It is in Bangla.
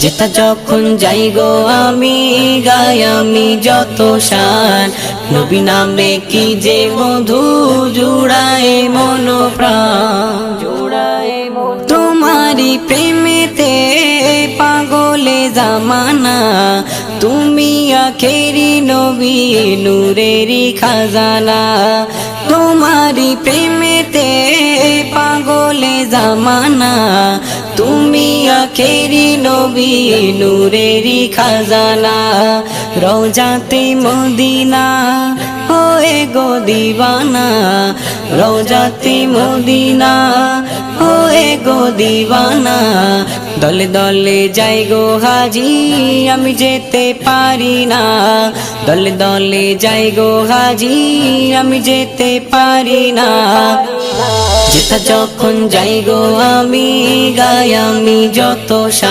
যেথা যখন যাই গো আমি গাই আমি যত শান, নবী নামে কি যে মধু জুড়ায় মন প্রাণ। তোমারি প্রেমেতে পাগলে জামানা, তুমি আখেরি নবী নূরেরি খাজানা। তোমারি প্রেমেতে পাগলে জামানা, তুমি আখেরি নবী নূরেরি খাজানা। রওজাতে মদিনা হোয়ে গো দিওয়ানা, রওজাতে মদিনা হোয়ে গো দিওয়ানা। দলে দলে যাই গো হাজি আমি যেতে পারি না, দলে দলে যাই গো হাজি আমি যেতে পারি না। যেথা যখন যাই গো আমি গাই আমি যত শান।